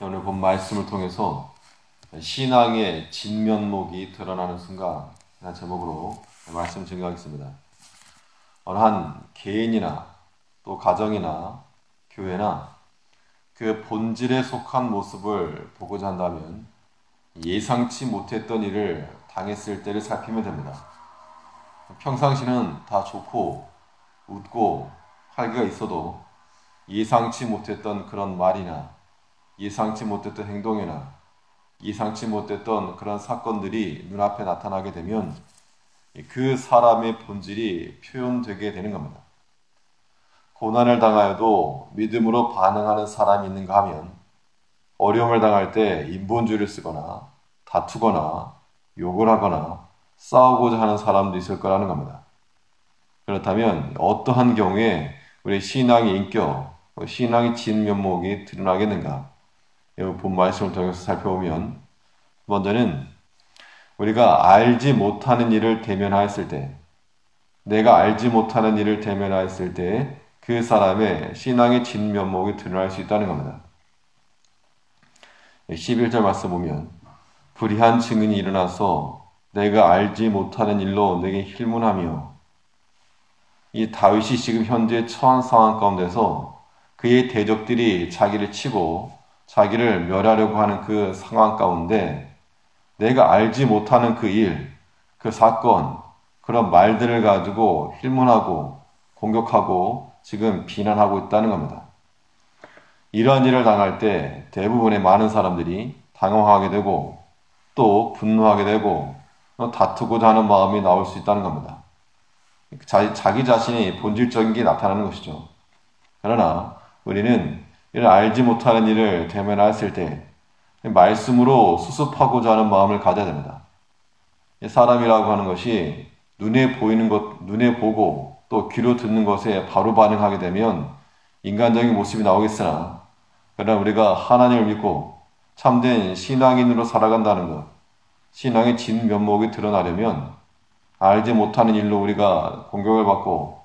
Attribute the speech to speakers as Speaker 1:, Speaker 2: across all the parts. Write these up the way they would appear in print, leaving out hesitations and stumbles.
Speaker 1: 오늘 본 말씀을 통해서 신앙의 진면목이 드러나는 순간 이라는 제목으로 말씀 증거하겠습니다. 어느 한 개인이나 또 가정이나 교회나 그 본질에 속한 모습을 보고자 한다면 예상치 못했던 일을 당했을 때를 살피면 됩니다. 평상시는 다 좋고 웃고 활기가 있어도 예상치 못했던 그런 말이나 예상치 못했던 행동이나 예상치 못했던 그런 사건들이 눈앞에 나타나게 되면 그 사람의 본질이 표현되게 되는 겁니다. 고난을 당하여도 믿음으로 반응하는 사람이 있는가 하면 어려움을 당할 때 인본주의를 쓰거나 다투거나 욕을 하거나 싸우고자 하는 사람도 있을 거라는 겁니다. 그렇다면 어떠한 경우에 우리 신앙의 인격, 신앙의 진면목이 드러나겠는가? 본 말씀을 통해서 살펴보면 먼저는 우리가 알지 못하는 일을 대면하였을 때, 내가 알지 못하는 일을 대면하였을 때 그 사람의 신앙의 진면목이 드러날 수 있다는 겁니다. 11절 말씀 보면 불의한 증인이 일어나서 내가 알지 못하는 일로 내게 힐문하며, 이 다윗이 지금 현재 처한 상황 가운데서 그의 대적들이 자기를 치고 자기를 멸하려고 하는 그 상황 가운데 내가 알지 못하는 그 일, 그 사건, 그런 말들을 가지고 힐문하고 공격하고 지금 비난하고 있다는 겁니다. 이러한 일을 당할 때 대부분의 많은 사람들이 당황하게 되고 또 분노하게 되고 다투고자 하는 마음이 나올 수 있다는 겁니다. 자기 자신이 본질적인 게 나타나는 것이죠. 그러나 우리는 이런 알지 못하는 일을 대면하였을 때 말씀으로 수습하고자 하는 마음을 가져야 됩니다. 사람이라고 하는 것이 눈에 보이는 것, 눈에 보고 또 귀로 듣는 것에 바로 반응하게 되면 인간적인 모습이 나오겠으나, 그러나 우리가 하나님을 믿고 참된 신앙인으로 살아간다는 것, 신앙의 진면목이 드러나려면 알지 못하는 일로 우리가 공격을 받고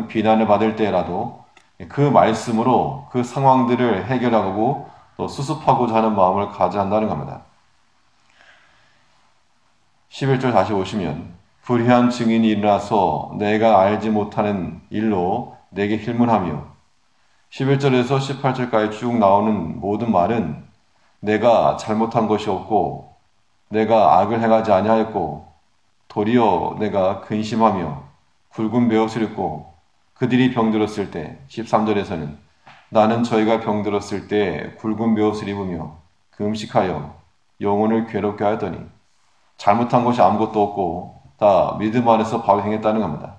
Speaker 1: 비난을 받을 때라도 그 말씀으로 그 상황들을 해결하고 또 수습하고자 하는 마음을 가져야 한다는 겁니다. 11절 다시 보시면 불의한 증인이 일어나서 내가 알지 못하는 일로 내게 힐문하며, 11절에서 18절까지 쭉 나오는 모든 말은 내가 잘못한 것이 없고 내가 악을 행하지 아니하였고 도리어 내가 근심하며 굵은 베옷을 입고 그들이 병들었을 때, 13절에서는 나는 저희가 병들었을 때 굵은 베옷을 입으며 금식하여 영혼을 괴롭게 하였더니 잘못한 것이 아무것도 없고 다 믿음 안에서 바로 행했다는 겁니다.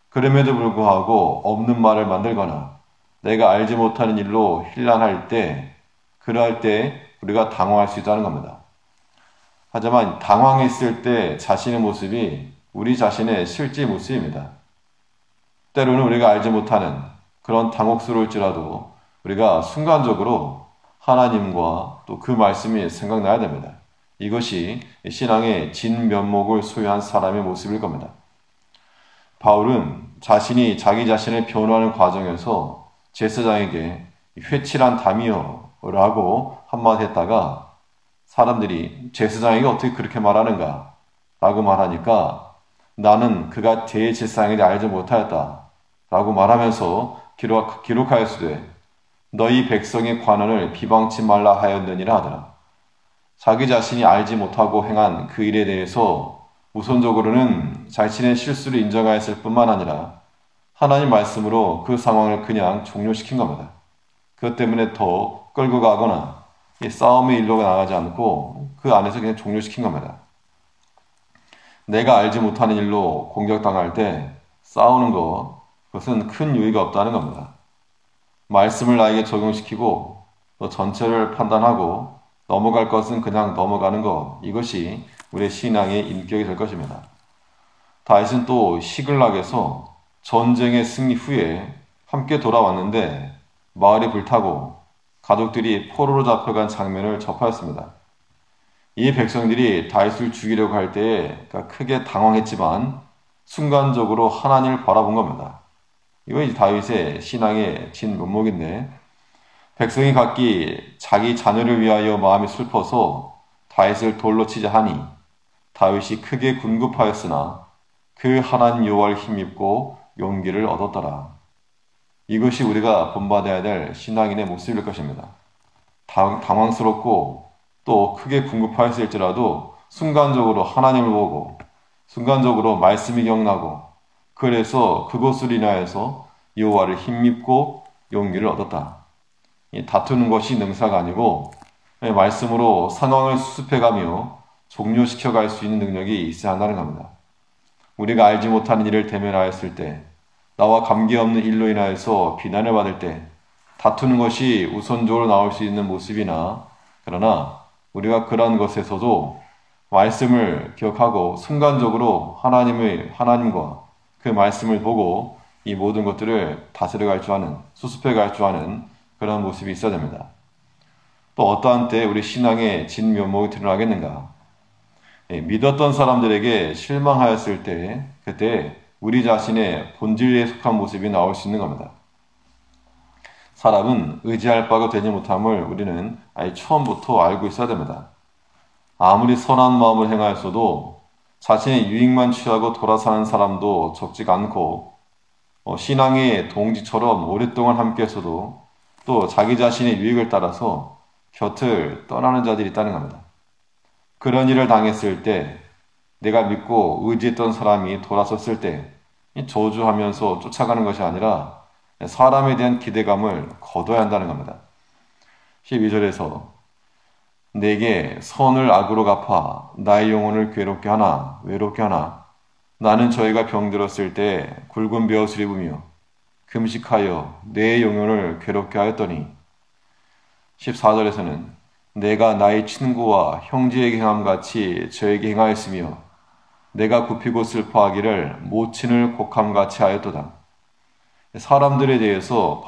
Speaker 1: 그럼에도 불구하고 없는 말을 만들거나 내가 알지 못하는 일로 힐난할 때, 그러할 때 우리가 당황할 수 있다는 겁니다. 하지만 당황했을 때 자신의 모습이 우리 자신의 실제 모습입니다. 때로는 우리가 알지 못하는 그런 당혹스러울지라도 우리가 순간적으로 하나님과 또 그 말씀이 생각나야 됩니다. 이것이 신앙의 진면목을 소유한 사람의 모습일 겁니다. 바울은 자신이 자기 자신을 변호하는 과정에서 제사장에게 회칠한 담이여 라고 한마디 했다가 사람들이 제사장에게 어떻게 그렇게 말하는가 라고 말하니까 나는 그가 대제사장에게 알지 못하였다 라고 말하면서 기록하였으되 너희 백성의 관원을 비방치 말라 하였느니라 하더라. 자기 자신이 알지 못하고 행한 그 일에 대해서 우선적으로는 자신의 실수를 인정하였을 뿐만 아니라 하나님 말씀으로 그 상황을 그냥 종료시킨 겁니다. 그것 때문에 더 끌고 가거나 싸움의 일로 나가지 않고 그 안에서 그냥 종료시킨 겁니다. 내가 알지 못하는 일로 공격당할 때 싸우는 것, 그것은 큰 유의가 없다는 겁니다. 말씀을 나에게 적용시키고 또 전체를 판단하고 넘어갈 것은 그냥 넘어가는 것, 이것이 우리의 신앙의 인격이 될 것입니다. 다윗은 또 시글락에서 전쟁의 승리 후에 함께 돌아왔는데 마을이 불타고 가족들이 포로로 잡혀간 장면을 접하였습니다. 이 백성들이 다윗을 죽이려고 할 때에 크게 당황했지만 순간적으로 하나님을 바라본 겁니다. 이건 다윗의 신앙의 진면목인데 백성이 각기 자기 자녀를 위하여 마음이 슬퍼서 다윗을 돌로 치자 하니 다윗이 크게 군급하였으나 그 하나님 여호와를 힘입고 용기를 얻었더라. 이것이 우리가 본받아야 될 신앙인의 모습일 것입니다. 당황스럽고 또 크게 궁급하였을지라도 순간적으로 하나님을 보고 순간적으로 말씀이 기억나고 그래서 그것을 인하여서 여호와를 힘입고 용기를 얻었다. 다투는 것이 능사가 아니고 말씀으로 상황을 수습해가며 종료시켜갈 수 있는 능력이 있어야 한다는 겁니다. 우리가 알지 못하는 일을 대면하였을 때, 나와 관계없는 일로 인하여서 비난을 받을 때 다투는 것이 우선적으로 나올 수 있는 모습이나, 그러나 우리가 그러한 것에서도 말씀을 기억하고 순간적으로 하나님과 그 말씀을 보고 이 모든 것들을 다스려갈 줄 아는, 수습해갈 줄 아는 그런 모습이 있어야 됩니다. 또 어떠한 때 우리 신앙의 진면목이 드러나겠는가? 믿었던 사람들에게 실망하였을 때, 그때 우리 자신의 본질에 속한 모습이 나올 수 있는 겁니다. 사람은 의지할 바가 되지 못함을 우리는 아예 처음부터 알고 있어야 됩니다. 아무리 선한 마음을 행하였어도 자신의 유익만 취하고 돌아서는 사람도 적지가 않고, 신앙의 동지처럼 오랫동안 함께했어도 또 자기 자신의 유익을 따라서 곁을 떠나는 자들이 있다는 겁니다. 그런 일을 당했을 때, 내가 믿고 의지했던 사람이 돌아섰을 때 저주하면서 쫓아가는 것이 아니라 사람에 대한 기대감을 거둬야 한다는 겁니다. 12절에서 내게 선을 악으로 갚아 나의 영혼을 괴롭게 하나 외롭게 하나 나는 저희가 병들었을 때 굵은 벼옷을 입으며 금식하여 내 영혼을 괴롭게 하였더니 14절에서는 내가 나의 친구와 형제에게 행함같이 저에게 행하였으며 내가 굽히고 슬퍼하기를 모친을 곡함같이 하였도다. 사람들에 대해서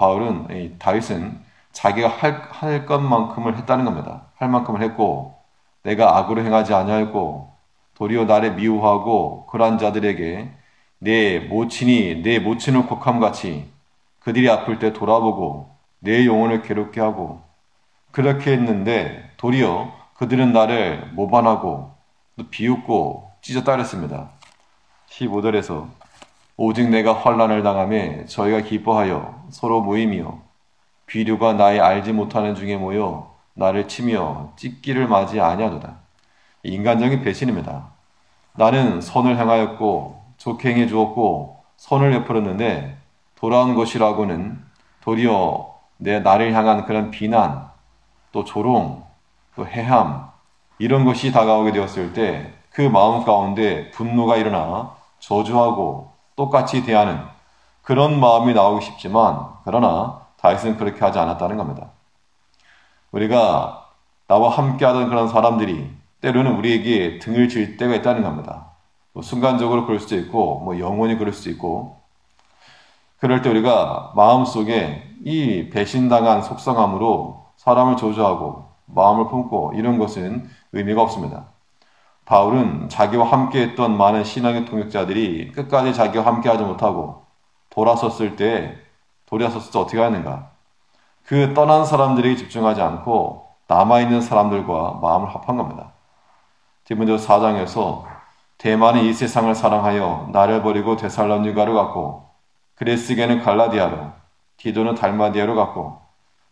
Speaker 1: 다윗은 자기가 할 것만큼을 했다는 겁니다. 할 만큼을 했고 내가 악으로 행하지 아니하였고 도리어 나를 미워하고 그러한 자들에게 내 모친을 곡함같이 그들이 아플 때 돌아보고 내 영혼을 괴롭게 하고 그렇게 했는데 도리어 그들은 나를 모반하고 비웃고 찢었다 그랬습니다. 15절에서 오직 내가 환난을 당하며 저희가 기뻐하여 서로 모이며 비류가 나의 알지 못하는 중에 모여 나를 치며 찢기를 맞이 아니하도다. 인간적인 배신입니다. 나는 선을 행하였고 좋게 행해 주었고 선을 베풀었는데 돌아온 것이라고는 도리어 나를 향한 그런 비난, 또 조롱, 또 해함 이런 것이 다가오게 되었을 때 그 마음 가운데 분노가 일어나 저주하고 똑같이 대하는 그런 마음이 나오기 쉽지만, 그러나 다윗은 그렇게 하지 않았다는 겁니다. 우리가 나와 함께하던 그런 사람들이 때로는 우리에게 등을 질 때가 있다는 겁니다. 순간적으로 그럴 수도 있고 영원히 그럴 수도 있고, 그럴 때 우리가 마음속에 이 배신당한 속상함으로 사람을 저주하고 마음을 품고 이런 것은 의미가 없습니다. 바울은 자기와 함께했던 많은 신앙의 동역자들이 끝까지 자기와 함께하지 못하고 돌아섰을 때 어떻게 하는가? 그 떠난 사람들에게 집중하지 않고 남아있는 사람들과 마음을 합한 겁니다. 디모데후서 4장에서 대만은 이 세상을 사랑하여 나를 버리고 데살로니가로 갔고 그레스게는 갈라디아로 디도는 달마디아로 갔고,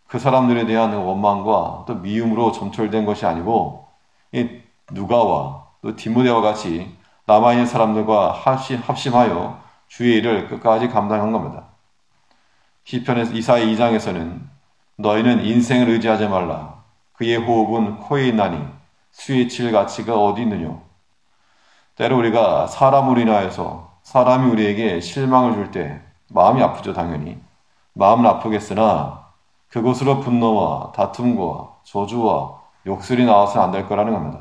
Speaker 1: 그 사람들에 대한 원망과 또 미움으로 점철된 것이 아니고 이 누가와 또 디모데와 같이 남아있는 사람들과 합심하여 주의 일을 끝까지 감당한 겁니다. 시편에서 이사야 2장에서는 너희는 인생을 의지하지 말라. 그의 호흡은 코에 있나니 수에 칠 가치가 어디 있느뇨. 때로 우리가 사람으로 인하여서 사람이 우리에게 실망을 줄 때 마음이 아프죠. 당연히 마음은 아프겠으나 그것으로 분노와 다툼과 저주와 욕설이 나와서는 안 될 거라는 겁니다.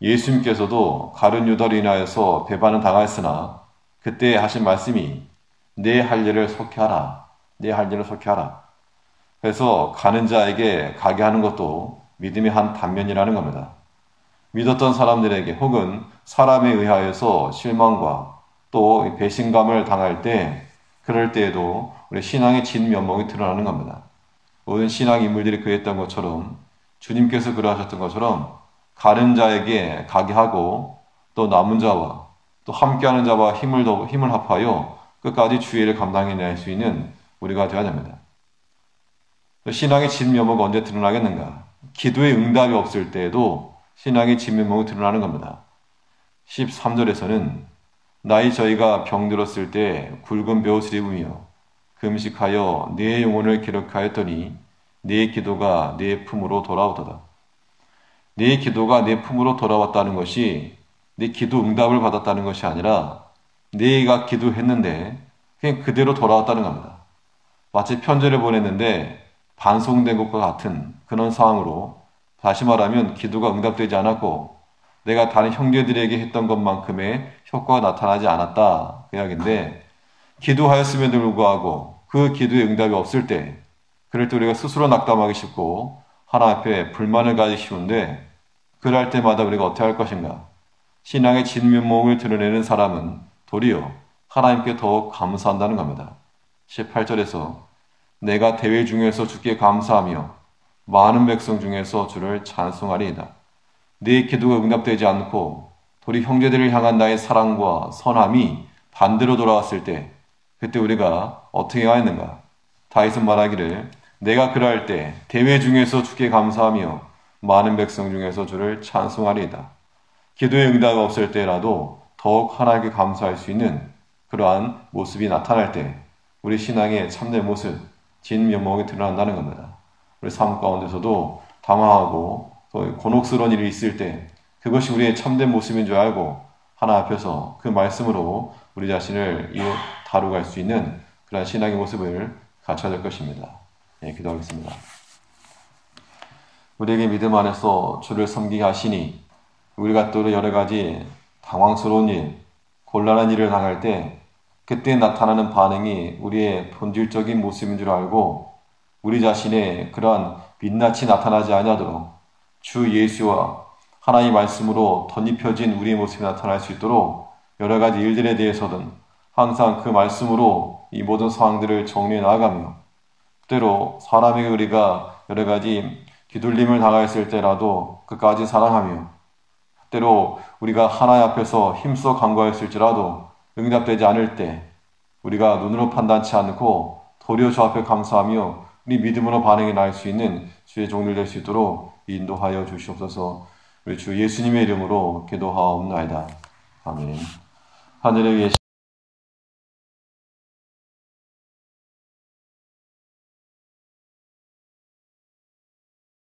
Speaker 1: 예수님께서도 가룟 유다로 인하여서 배반을 당하였으나 그때 하신 말씀이 내 할 일을 속히 하라. 내 할 일을 속히 하라. 그래서 가는 자에게 가게 하는 것도 믿음의 한 단면이라는 겁니다. 믿었던 사람들에게 혹은 사람에 의하여서 실망과 또 배신감을 당할 때, 그럴 때에도 우리 신앙의 진면목이 드러나는 겁니다. 모든 신앙 인물들이 그랬던 것처럼 주님께서 그러하셨던 것처럼 가는 자에게 가게 하고 또 남은 자와 또 함께하는 자와 힘을 합하여 끝까지 주의 일을 감당해낼 수 있는 우리가 되어야 됩니다. 신앙의 진면모가 언제 드러나겠는가? 기도의 응답이 없을 때에도 신앙의 진면모가 드러나는 겁니다. 13절에서는 나이 저희가 병들었을 때 굵은 벼옷을 입으며 금식하여 네 영혼을 기록하였더니 네 기도가 네 품으로 돌아오더라. 네 기도가 네 품으로 돌아왔다는 것이 네 기도 응답을 받았다는 것이 아니라 네가 기도했는데 그냥 그대로 돌아왔다는 겁니다. 마치 편지를 보냈는데 반송된 것과 같은 그런 상황으로, 다시 말하면 기도가 응답되지 않았고 내가 다른 형제들에게 했던 것만큼의 효과가 나타나지 않았다 그 이야기인데, 기도하였음에도 불구하고 그 기도의 응답이 없을 때, 그럴 때 우리가 스스로 낙담하기 쉽고 하나님 앞에 불만을 가지기 쉬운데, 그럴 때마다 우리가 어떻게 할 것인가? 신앙의 진면목을 드러내는 사람은 도리어 하나님께 더욱 감사한다는 겁니다. 18절에서 내가 대회 중에서 주께 감사하며 많은 백성 중에서 주를 찬송하리이다. 네 기도가 응답되지 않고 도리 형제들을 향한 나의 사랑과 선함이 반대로 돌아왔을 때, 그때 우리가 어떻게 해야 했는가? 다윗은 말하기를 내가 그럴 때 대회 중에서 주께 감사하며 많은 백성 중에서 주를 찬송하리이다. 기도의 응답이 없을 때라도 더욱 하나님께 감사할 수 있는 그러한 모습이 나타날 때 우리 신앙의 참된 모습, 진면목이 드러난다는 겁니다. 우리 삶 가운데서도 당황하고 또 곤혹스러운 일이 있을 때 그것이 우리의 참된 모습인 줄 알고 하나님 앞에서 그 말씀으로 우리 자신을 다루갈 수 있는 그런 신앙의 모습을 갖춰야 될 것입니다. 네, 기도하겠습니다. 우리에게 믿음 안에서 주를 섬기게 하시니 우리가 또 여러 가지 당황스러운 일, 곤란한 일을 당할 때 그때 나타나는 반응이 우리의 본질적인 모습인 줄 알고 우리 자신의 그러한 민낯이 나타나지 아니하도록 주 예수와 하나님의 말씀으로 덧입혀진 우리의 모습이 나타날 수 있도록 여러 가지 일들에 대해서든 항상 그 말씀으로 이 모든 상황들을 정리해 나아가며, 때로 사람에게 우리가 여러 가지 뒤돌림을 당하였을 때라도 끝까지 사랑하며, 때로 우리가 하나님 앞에서 힘써 간구하였을지라도 응답되지 않을 때 우리가 눈으로 판단치 않고 도리어 주 앞에 감사하며 우리 믿음으로 반응이 날 수 있는 주의 종들 될 수 있도록 인도하여 주시옵소서. 우리 주 예수님의 이름으로 기도하옵나이다. 아멘. 하늘에 계신